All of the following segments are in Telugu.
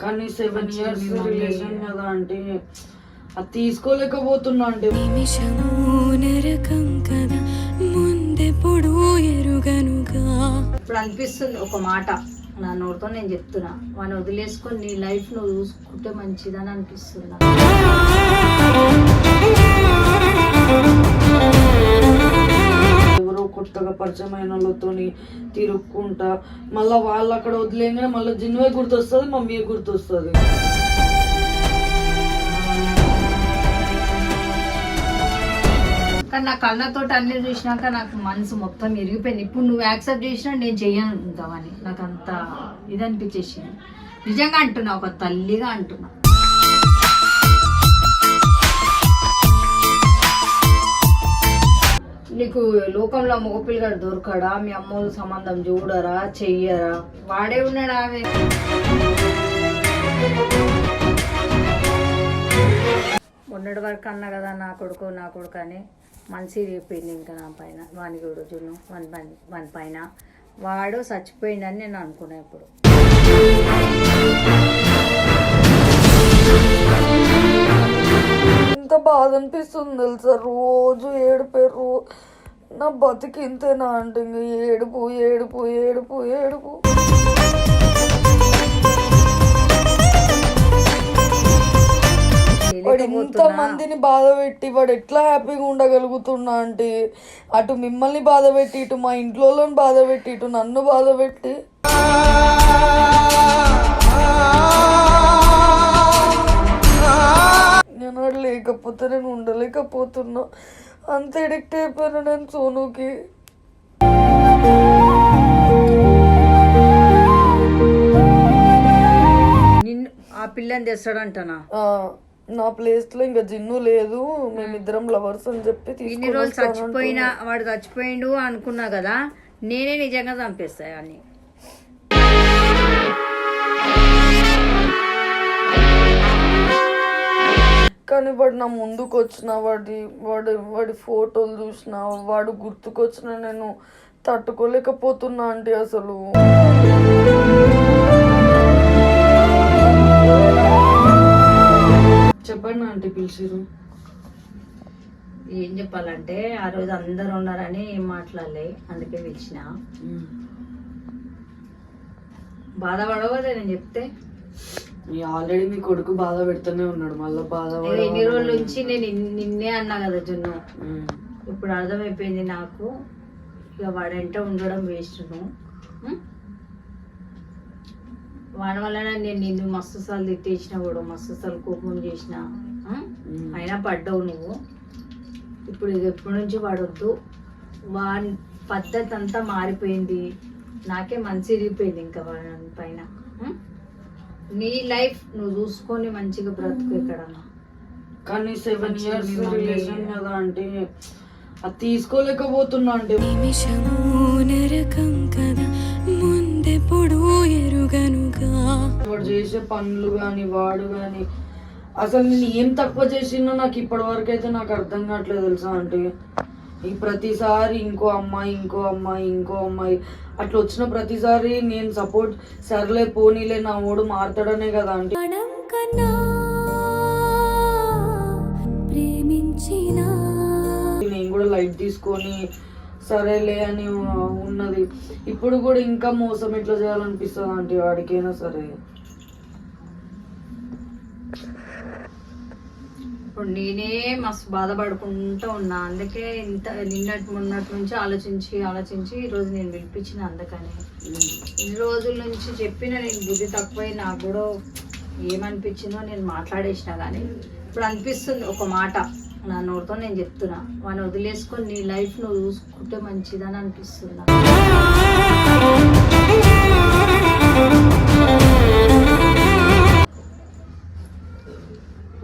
కానీ 7 years రిలేషన్ కదా అంటే అది తీసుకోలేకపోతున్నా అంటే ఇప్పుడు అనిపిస్తుంది ఒక మాట నా నోటితో నేను చెప్తున్నా, వాడిని వదిలేసుకొని నీ లైఫ్ నువ్వు చూసుకుంటే మంచిదని అనిపిస్తుంది. ఎవరో కొత్తగా పరిచయమైన వాళ్ళతోని తిరుక్కుంటా మళ్ళీ వాళ్ళు అక్కడ వదిలేగానే మళ్ళీ జిన్వే గుర్తొస్తుంది, మమ్మీ గుర్తొస్తుంది. కానీ నా కళ్ళతో అన్ని చూసినాక నాకు మనసు మొత్తం ఇరిగిపోయింది. ఇప్పుడు నువ్వు యాక్సెప్ట్ చేసినా నేను చెయ్యనుంటావని నాకు అంత ఇది అనిపించేసింది. నిజంగా అంటున్నా, ఒక తల్లిగా అంటున్నా. నీకు లోకంలో మగపిల్లగాడు దొరకడా? మీ అమ్మోళ్ళు సంబంధం చూడరా, చెయ్యరా? వాడే ఉన్నాడు. ఆమె మొన్నటి వరకు అన్నా కదా నా కొడుకు అని మనసు ఇరిగిపోయింది. ఇంకా నా పైన వాని కూడా జున్ను వాని పైన వాడు చచ్చిపోయిందని నేను అనుకున్నా. ఇప్పుడు ఎంత బాధ అనిపిస్తుంది తెలుసా, రోజు ఏడుపేరు. నా బతికి ఇంతేనా అంటే ఏడుపు ఏడుపు ఏడుపు ఏడుపు. వాడు ఇంత మందిని బాధ పెట్టి వాడు ఎట్లా హ్యాపీగా ఉండగలుగుతున్నా అంటే అటు మిమ్మల్ని బాధ పెట్టి, ఇటు మా ఇంట్లో బాధ పెట్టి, ఇటు నన్ను బాధ పెట్టి నేను లేకపోతే నేను ఉండలేకపోతున్నా. అంత ఎడిక్ట్ అయిపోయాను నేను సోనుకి. నిన్ను ఆ పిల్లని తెస్తాడంటనా? నా ప్లేస్ లో ఇంకా జిన్ను లేదు, మేమిద్దరం లవర్స్ అని చెప్పి ఇన్ని రోజులు చచ్చిపోయినా వాడు చచ్చిపోయిండు అనుకున్నా కదా, నేనే నిజంగా చంపేస్తా అని. కానీ వాడు నా ముందుకు వచ్చిన వాడి ఫోటోలు చూసిన వాడు గుర్తుకొచ్చిన నేను తట్టుకోలేకపోతున్నా అంటే అసలు. చెప్పండి ఆంటీ, పిలిచిరు. ఏం చెప్పాలంటే ఆ రోజు అందరు ఉన్నారని ఏం మాట్లాడలే, అందుకే పిలిచిన. బాధపడవు కదా నేను చెప్తే. ఆల్రెడీ మీ కొడుకు బాధ పెడుతూనే ఉన్నాడు, మళ్ళీ బాధ. ఎన్ని రోజుల నుంచి నేను నిన్నే అన్నా కదా జున్ను. ఇప్పుడు అర్థమైపోయింది నాకు, ఇక వాడంటే ఉండడం వేస్ట్. వాడి వలన నేను నిన్ను మస్తు సార్లు తిట్టేసిన కూడా, మస్తు సార్లు కోపం చేసిన, అయినా పడ్డావు నువ్వు. ఇప్పుడు ఇది ఎప్పటి నుంచి వాడొద్దు, వాడి పద్ధతి అంతా మారిపోయింది. నాకే మనసు ఇరిగిపోయింది ఇంకా వాడి పైన. నీ లైఫ్ నువ్వు చూసుకొని మంచిగా బ్రతుకు ఎక్కడన్నా. కానీ 7 years రిలేషన్ కదా అంటే అది తీసుకోలేకపోతున్నా అంటే. వాడు చేసే పనులు కానీ వాడు కానీ అసలు నేను ఏం తక్కువ చేసినా నాకు ఇప్పటి వరకు అయితే నాకు అర్థం కావట్లేదు తెలుసా అంటే. ఈ ప్రతిసారి ఇంకో అమ్మాయి అట్లా వచ్చిన ప్రతిసారి నేను సపోర్ట్, సర్లే పోనీలే నా ఓడు మారుతాడనే కదా అంటే. నేను కూడా లైట్ తీసుకొని సరేలే అని ఉన్నది. ఇప్పుడు కూడా ఇంకా మోసం ఎట్లా చేయాలనిపిస్తుంది అంటే వాడికైనా సరే. ఇప్పుడు నేనే మస్తు బాధపడుకుంటూ ఉన్నా. అందుకే ఇంత మొన్నటి నుంచి ఆలోచించి ఈరోజు నేను పిలిపించిన. అందుకని ఇన్ని రోజుల నుంచి చెప్పిన నేను బుద్ధి తక్కువై నాకు కూడా ఏమనిపించిందో నేను మాట్లాడేసిన. కానీ ఇప్పుడు అనిపిస్తుంది ఒక మాట నా నోటితో నేను చెప్తున్నా, వాడిని వదిలేసుకొని నీ లైఫ్ నువ్వు చూసుకుంటే మంచిదని అనిపిస్తుంది.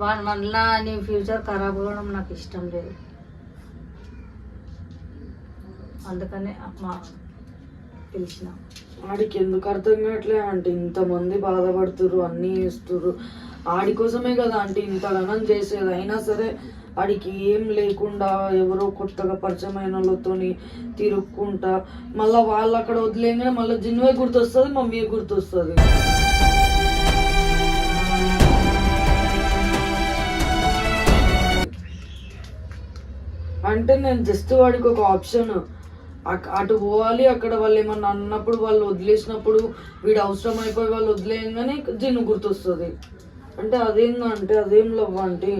వాడి మళ్ళా నీ ఫ్యూచర్ ఖరాబ్ అవ్వడం నాకు ఇష్టం లేదు. అందుకనే అమ్మ పిలిచిన. ఆడికి ఎందుకు అర్థం కావట్లే అంటే ఇంతమంది బాధపడుతురు, అన్నీ చేస్తురు. ఆడి కోసమే కదా అంటే ఇంతగానం చేసేది. అయినా సరే ఆడికి ఏం లేకుండా ఎవరో కొత్తగా పరిచయమైన వాళ్ళతోని తిరుక్కుంటా మళ్ళీ వాళ్ళు అక్కడ వదిలేగానే మళ్ళీ జిన్వే గుర్తొస్తుంది, మమ్మీ గుర్తొస్తుంది. అంటే నేను జస్ట్ వాడికి ఒక ఆప్షన్, అటు పోవాలి, అక్కడ వాళ్ళు ఏమన్నా అన్నప్పుడు వాళ్ళు వదిలేసినప్పుడు వీడు అవసరం అయిపోయి వాళ్ళు వదిలేయంగానే జిన్ను గుర్తొస్తుంది. అంటే అదేందంటే అదేం లవ్ అంటే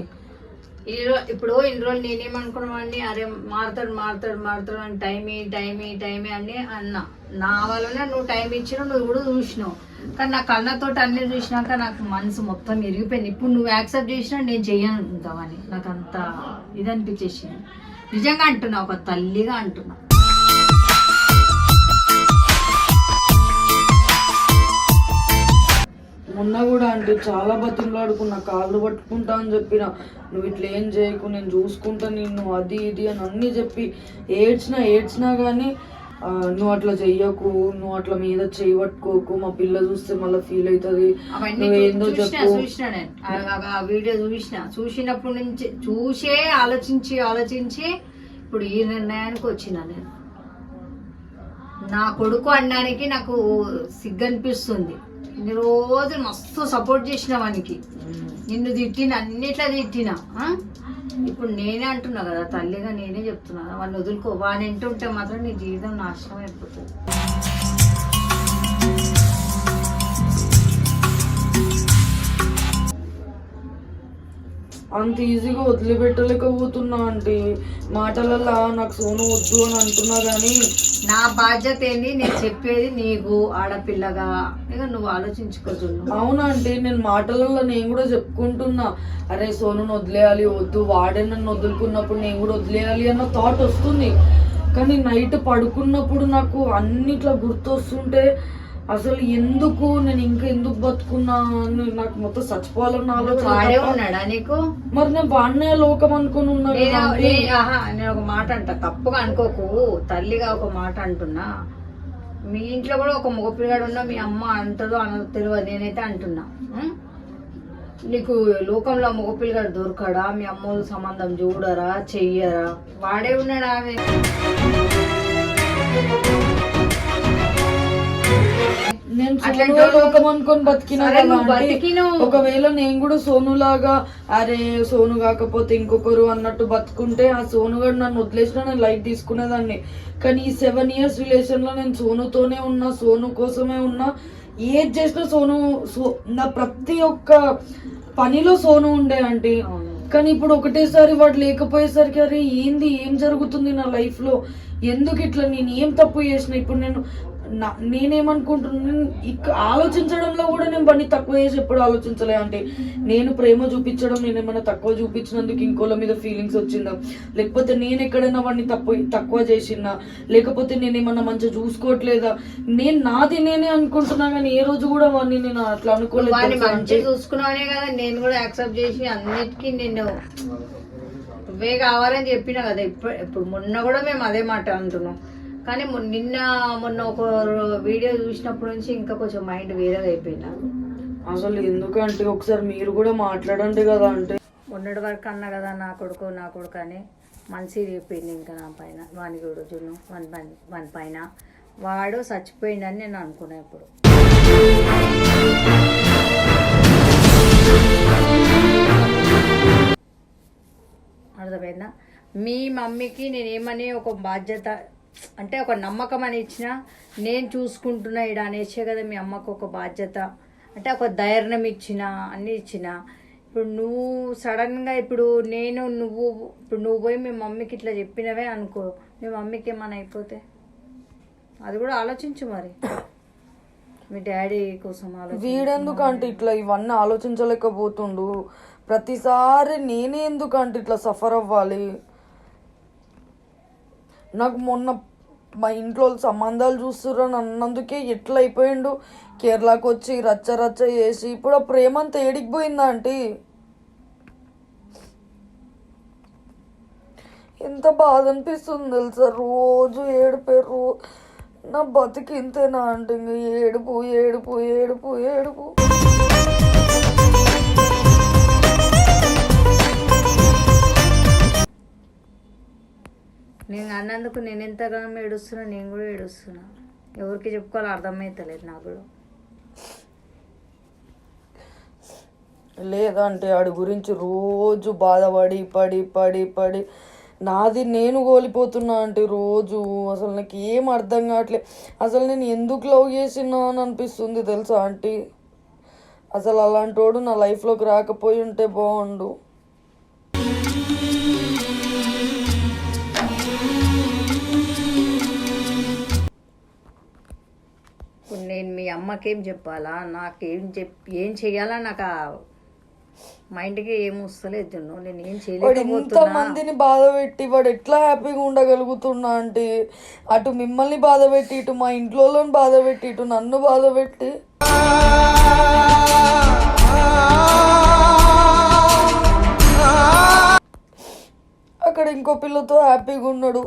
ఇప్పుడు ఇన్ని రోజులు నేనేమనుకున్నామండి, అరే మారుతాడు అని టైమే అని అన్నా. నా వల్లనే నువ్వు టైం ఇచ్చినావు, నువ్వు కూడా చూసినావు. కానీ నా కళ్ళతోటి అన్ని చూసినాక నాకు మనసు మొత్తం ఇరిగిపోయింది. ఇప్పుడు నువ్వు యాక్సెప్ట్ చేసినా నేను చెయ్యనుకుంటావని నాకు అంత ఇది అనిపించేసింది. నిజంగా అంటున్నా, ఒక తల్లిగా అంటున్నా. మొన్న కూడా అంటే చాలా బతిమలాడుకున్నా, కాళ్ళు పట్టుకుంటా అని చెప్పిన, నువ్వు ఇట్లా ఏం చేయకు, నేను చూసుకుంటా నిన్ను, అది ఇది అని అన్నీ చెప్పి ఏడ్చినా కానీ నువ్వు అట్లా చెయ్యకు, నువ్వు అట్లా మీద చేయి పట్టుకోకు, మా పిల్ల చూస్తే మళ్ళీ ఫీల్ అవుతుంది, నువ్వేందో చెప్పు. వీడియో చూసినప్పటి నుంచి ఆలోచించి ఇప్పుడు ఈ నిర్ణయానికి వచ్చిన. నేను నా కొడుకు అనడానికి నాకు సిగ్గు అనిపిస్తుంది. ఇన్ని రోజులు మస్తు సపోర్ట్ చేసిన వానికి, నిన్ను తిట్టిన, అన్నిట్లా తిట్టిన. ఇప్పుడు నేనే అంటున్నా కదా, తల్లిగా నేనే చెప్తున్నా, వాడిని వదులుకో. వాడిని ఎంటుంటే మాత్రం నీ జీవితం నాశనం అయిపోతుంది. అంత ఈజీగా వదిలిపెట్టలేకపోతున్నా అంటే, మాటలల్లా నాకు సోను వద్దు అని అంటున్నా కానీ నా బాధ్యత ఏంది, నేను చెప్పేది నీకు ఆడపిల్లగా, ఇక నువ్వు ఆలోచించుకోవచ్చు. అవునా అంటే నేను మాటలలో నేను కూడా చెప్పుకుంటున్నా, అరే సోనును వదిలేయాలి, వద్దు వాడే నన్ను వదులుకున్నప్పుడు నేను కూడా వదిలేయాలి అన్న థాట్ వస్తుంది. కానీ నైట్ పడుకున్నప్పుడు నాకు అన్నిట్లా గుర్తొస్తుంటే అసలు ఎందుకు నేను ఇంకా ఎందుకు బతుకున్నా, నాకు మొత్తం చచ్చిపోవాలన్న ఆలోచన. నీకు మరి నేను వాడినే లోకం అనుకుని ఉన్నా. నేను ఒక మాట అంట, తప్పుగా అనుకోకు, తల్లిగా ఒక మాట అంటున్నా. మీ ఇంట్లో కూడా ఒక మగపిల్లాడు ఉన్నా, మీ అమ్మ అంటదో అనదో తెలియదు, నేనైతే అంటున్నా. నీకు లోకంలో మగపిల్లాడు దొరకడా? మీ అమ్మ సంబంధం చూడరా, చెయ్యరా? వాడే ఉన్నాడా? ఆమె నేను లోకం అనుకొని బతికినా. ఒకవేళ నేను కూడా సోనులాగా అరే సోను కాకపోతే ఇంకొకరు అన్నట్టు బతుకుంటే, ఆ సోనుగాడు నన్ను వదిలేసినా నేను లైట్ తీసుకునేదాన్ని. కానీ ఈ 7 years రిలేషన్ లో నేను సోనుతోనే ఉన్నా, సోను కోసమే ఉన్నా. ఏది చేసినా నా ప్రతి ఒక్క పనిలో సోను ఉండే అంటే. కానీ ఇప్పుడు ఒకటేసారి వాడు లేకపోయేసరికి అరే ఏంది, ఏం జరుగుతుంది నా లైఫ్ లో, ఎందుకు ఇట్లా, నేను ఏం తప్పు చేసిన? ఇప్పుడు నేనేమనుకుంటున్నాను, ఆలోచించడంలో కూడా నేను బండి తక్కువ చేసి ఎప్పుడు ఆలోచించలే. అంటే నేను ప్రేమ చూపించడం, నేను ఏమైనా తక్కువ చూపించినందుకు ఇంకోళ్ళ మీద ఫీలింగ్స్ వచ్చిందా, లేకపోతే నేను ఎక్కడైనా వాడిని తక్కువ చేసినా, లేకపోతే నేను ఏమన్నా మంచిగా చూసుకోవట్లేదా, నేను నాది నేనే అనుకుంటున్నా. కానీ ఏ రోజు కూడా వాడిని నేను అట్లా అనుకోలేదు. చూసుకున్నానే కదా నేను కూడా యాక్సెప్ట్ చేసి అన్నిటికీ నేను నువ్వే కావాలని చెప్పినా కదా. ఇప్పుడు మొన్న కూడా మేము అదే మాట అంటున్నాం. కానీ మొన్న ఒక వీడియో చూసినప్పటి నుంచి ఇంకా కొంచెం మైండ్ వేరేగా అయిపోయినా. అసలు ఎందుకంటే ఒకసారి మీరు కూడా మాట్లాడండి కదా. అంటే మొన్నటి వరకు అన్నా కదా నా కొడుకు అని మనసు అయిపోయింది ఇంకా నా పైన. వాని కూడా జున్ను వాని పైన వాడు చచ్చిపోయిందని నేను అనుకున్నా. ఇప్పుడు అర్థమైందా? మీ మమ్మీకి నేనేమని ఒక బాధ్యత అంటే ఒక నమ్మకం అని ఇచ్చిన, నేను చూసుకుంటున్నా ఇడ అనేసే కదా మీ అమ్మకు ఒక బాధ్యత అంటే ఒక ధైర్యం ఇచ్చిన, అన్నీ ఇచ్చిన. ఇప్పుడు నువ్వు సడన్గా ఇప్పుడు నువ్వు పోయి మీ మమ్మీకి ఇట్లా చెప్పినవే అనుకో, మీ మమ్మీకి ఏమైనా అయిపోతే అది కూడా ఆలోచించు. మరి మీ డాడీ కోసం వీడెందుకు అంటే ఇట్లా ఇవన్నీ ఆలోచించలేకపోతుండు. ప్రతిసారి నేనే ఎందుకంటే ఇట్లా సఫర్ అవ్వాలి. నాకు మొన్న మా ఇంట్లో సంబంధాలు చూస్తుర్రని అన్నందుకే ఎట్లా అయిపోయిండు. కేరళకు వచ్చి రచ్చ చేసి ఇప్పుడు ఆ ప్రేమ అంతా ఏడికి పోయిందా అంటే. ఎంత బాధ అనిపిస్తుంది తెలుసా, రోజు ఏడుపేరు. నా బతికి ఇంతేనా అంటే ఏడుపు ఏడుపు ఏడుపు ఏడుపు. నేను అన్నందుకు నేను ఎంతగానో ఏడుస్తున్నా, నేను కూడా ఏడుస్తున్నా. ఎవరికి చెప్పుకోవాలో అర్థమవుతలేదు నాకు కూడా. లేదంటే వాడి గురించి రోజు బాధపడి పడి పడి పడి నాది నేను కోల్పోతున్నా అంటే రోజు అసలు నాకు ఏం అర్థం కావట్లేదు. అసలు నేను ఎందుకు లవ్ చేసినా అని అనిపిస్తుంది తెలుసా ఆంటీ. అసలు అలాంటి వాడు నా లైఫ్లోకి రాకపోయి ఉంటే బాగుండు. ఇప్పుడు నేను మీ అమ్మకేం చెప్పాలా, ఏం చెయ్యాలా నాకు ఆ మైండ్కి ఏం వస్తలేదు జున్ను. నేను ఏం వాడు ఎంత చేయలేకపోతున్నా. మందిని బాధ పెట్టి వాడు ఎట్లా హ్యాపీగా ఉండగలుగుతున్నా అంటే అటు మిమ్మల్ని బాధ పెట్టి, ఇటు మా ఇంట్లో బాధ పెట్టి, ఇటు నన్ను బాధ పెట్టి. అక్కడ ఇంకో పిల్లతో హ్యాపీగా ఉన్నాడు.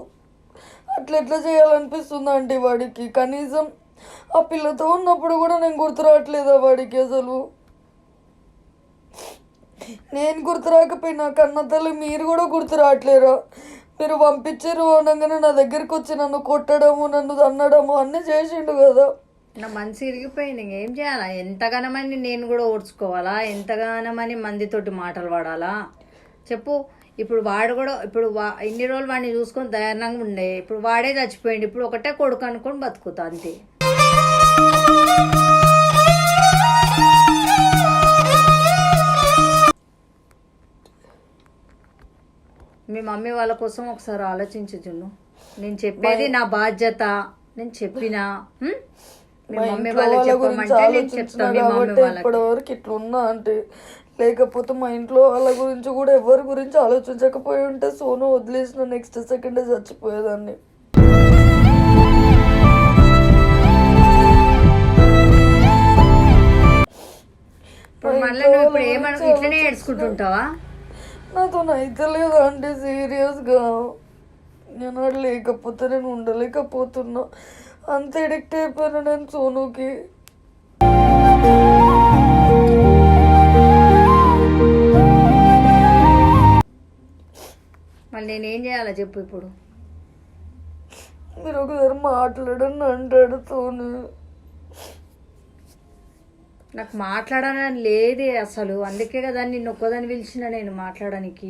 అట్లా ఎట్లా చేయాలనిపిస్తుంది అంటే వాడికి. కనీసం ఆ పిల్లతో ఉన్నప్పుడు కూడా నేను గుర్తు రావట్లేదా వాడికి? అసలు నేను గుర్తు రాకపోయినా కన్న తల్లి మీరు కూడా గుర్తు రావట్లేరా? మీరు పంపించారు అనగానే నా దగ్గరికి వచ్చి నన్ను కొట్టడము, నన్ను తన్నడము అన్నీ చేసిండు కదా. నా మనసు ఇరిగిపోయింది. ఇంకేం చేయాలా? ఎంతగానమని నేను కూడా ఓడ్చుకోవాలా? ఎంతగానమని మందితోటి మాటలు పడాలా చెప్పు. ఇప్పుడు వాడు కూడా ఇన్ని రోజులు వాడిని చూసుకొని దయానంగా ఉండే, ఇప్పుడు వాడే చచ్చిపోయింది. ఇప్పుడు ఒకటే కొడుకు అనుకొని బతుకుతా అంతే. మీ మమ్మీ వాళ్ళ కోసం ఒకసారి ఆలోచించు జున్ను. నేను చెప్పేది నా బాధ్యత. నేను చెప్పినా మీ మమ్మీ వాళ్ళకి చెప్పమంటే నేను చెప్తాను. మీ మమ్మీ వాళ్ళకి ఇప్పటివరకు ఇట్లా ఉన్నా అంటే, లేకపోతే మా ఇంట్లో వాళ్ళ గురించి కూడా ఎవరి గురించి ఆలోచించకపోయి ఉంటే సోను వదిలేసిన నెక్స్ట్ సెకండే చచ్చిపోయేదాన్ని. ఇప్పుడు మళ్ళీ నువ్వు ఇప్పుడు ఇట్లనే ఏడ్చుకుంటుంటావా? నాతో అయితే లేదా అంటే సీరియస్గా నేను అక్కడ లేకపోతే నేను ఉండలేకపోతున్నా. అంత ఎడిక్ట్ అయిపోయాను నేను సోనుకి. మళ్ళీ నేనేం చేయాలా చెప్పు. ఇప్పుడు మీరు ఒకసారి మాట్లాడని అంటాడు సోను. నాకు మాట్లాడాలని లేదే అసలు. అందుకే కదా నిన్ను ఒక్కదాన్ని పిలిచిన నేను మాట్లాడడానికి.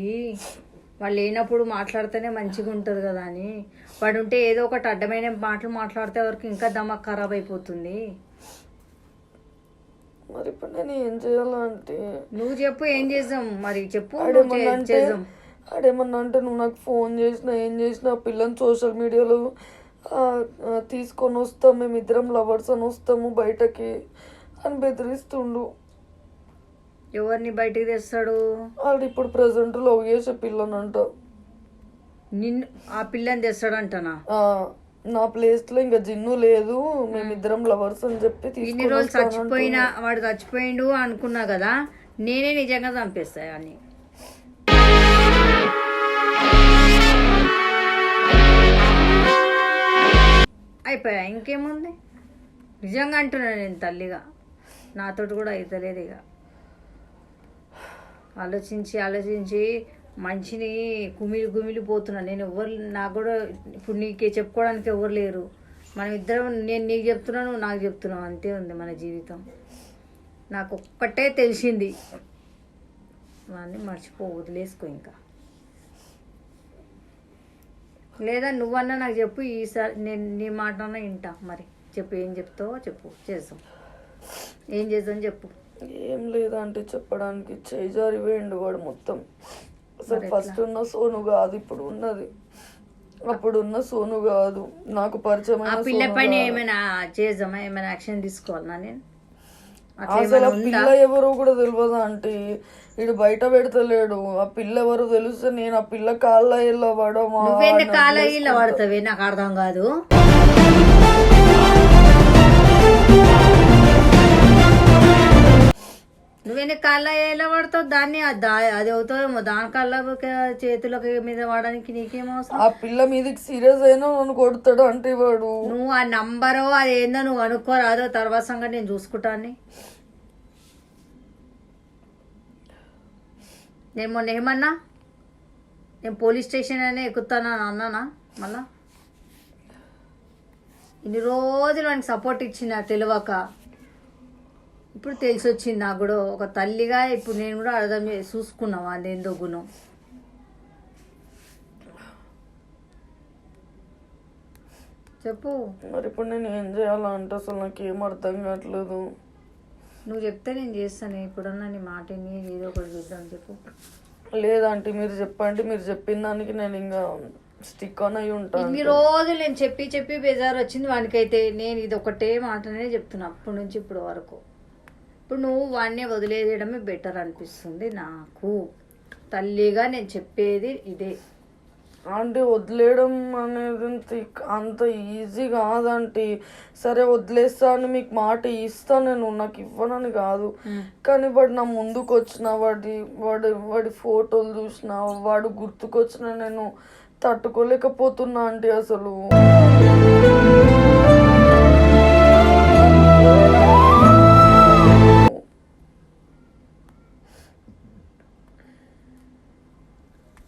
వాళ్ళు లేనప్పుడు మాట్లాడితేనే మంచిగా ఉంటుంది కదా అని. వాడు ఉంటే ఏదో ఒకటి అడ్డమైన మాటలు మాట్లాడితే వరకు ఇంకా దమక్ ఖరాబ్ అయిపోతుంది. మరి ఇప్పుడు నేను ఏం చేయాలంటే? నువ్వు చెప్పు, ఏం చేద్దాం మరి చెప్పు. ఆడేమన్నా అంటే నువ్వు నాకు ఫోన్ చేసినా ఏం చేసినా పిల్లని సోషల్ మీడియాలో తీసుకొని వస్తాం, మేమిద్దరం లవర్స్ అని వస్తాము బయటకి అని బెదిరిస్తుండు. ఎవరిని బయటికి తెస్తాడు? ఆడు ఇప్పుడు ప్రెసెంట్ లవ్ చేసే పిల్లనంట. నిన్ను ఆ పిల్లని తెస్తాడంటనా? నా ప్లేస్ లో ఇంకా జిన్ను లేదు, మేమిద్దరం లవర్స్ అని చెప్పి ఇన్ని రోజులు చచ్చిపోయినా వాడు చచ్చిపోయిండు అనుకున్నా కదా. నేనే నిజంగా చంపేస్తా అని. అయిపోయా, ఇంకేముంది? నిజంగా అంటున్నా నేను తల్లిగా. నాతోటి కూడా అవుతలేదు ఇక. ఆలోచించి మంచిని కుమిలిపోతున్నా నేను. నాకు కూడా ఇప్పుడు నీకే చెప్పుకోవడానికి ఎవరు లేరు. మనం ఇద్దరం, నేను నీకు చెప్తున్నాను, నువ్వు నాకు చెప్తున్నావు, అంతే ఉంది మన జీవితం. నాకు ఒక్కటే తెలిసింది, వాడిని మర్చిపో, వదిలేసుకో ఇంకా. లేదా నువ్వన్నా నాకు చెప్పు, ఈసారి నేను నీ మాట అన్నా వింటా. మరి చెప్పు, ఏం చెప్తావో చెప్పు, చేద్దాం. ఏం చేద్దాం చెప్పు. ఏం లేదంటే చెప్పడానికి చేజారి వేయండు వాడు మొత్తం. అసలు ఫస్ట్ ఉన్న సోను కాదు ఇప్పుడు ఉన్నది. అప్పుడున్న సోను కాదు, నాకు పరిచయం. ఆ పిల్ల పైన ఏమైనా చేద్దామా? ఏమైనా యాక్షన్ తీసుకోవాలన్నా నేను? అసలు ఆ పిల్ల ఎవరో కూడా తెలియదు అంటే. వీడు బయట పెడతలేడు. ఆ పిల్ల ఎవరు తెలిస్తే నేను ఆ పిల్ల కాళ్ళ ఇళ్ళ పడమా? నువ్వేంటి కాళ్ళ ఇళ్ళ పడతావే? నాకు అర్థం కాదు. నువ్వేంటి కాళ్ళ ఎలా పడతావు? దాన్ని అది అవుతావేమో, దాని కాళ్ళ చేతులకి మీద వాడడానికి నీకేమవసరం? ఆ పిల్ల మీదకి సీరియస్ అయినా నన్ను కొడతాడు అంటే వాడు. నువ్వు ఆ నంబరో అదేందో నువ్వు అనుకోరాదో, తర్వాత సంగతి నేను చూసుకుంటాను. నేను మొన్న ఏమన్నా, నేను పోలీస్ స్టేషన్ అయినా ఎక్కుతానని అన్నానా? మళ్ళా ఇన్ని రోజులు వానికి సపోర్ట్ ఇచ్చిన తెలియక, ఇప్పుడు తెలిసి వచ్చింది నాకు కూడా ఒక తల్లిగా. ఇప్పుడు నేను కూడా అర్థం చూసుకున్నావా అదేందో గుణం. చెప్పు. మరి ఇప్పుడు నేను ఏం చేయాలంటే అసలు నాకు ఏం అర్థం కావట్లేదు. నువ్వు చెప్తే నేను చేస్తాను. ఇప్పుడన్నా నీ మాట ఏదో ఒకటి చూద్దాం. చెప్పు. లేదంటే మీరు చెప్పండి, మీరు చెప్పిన దానికి నేను ఇంకా స్టిక్ ఆన్ అయి ఉంటాను. ఇన్ని రోజులు నేను చెప్పి బేజారు వచ్చింది వానికైతే. నేను ఇది ఒకటే మాటనే చెప్తున్నా అప్పటి నుంచి ఇప్పుడు వరకు. ఇప్పుడు నువ్వు వాడిని వదిలేయడమే బెటర్ అనిపిస్తుంది నాకు. తల్లిగా నేను చెప్పేది ఇదే. అంటే వదిలేయడం అనేది అంత ఈజీ కాదంటే. సరే వదిలేస్తా అని మీకు మాట ఇస్తాను నేను, నాకు ఇవ్వనని కాదు. కానీ వాడు నా ముందుకు వచ్చిన వాడి ఫోటోలు చూసిన వాడు గుర్తుకొచ్చిన నేను తట్టుకోలేకపోతున్నా అంటే అసలు.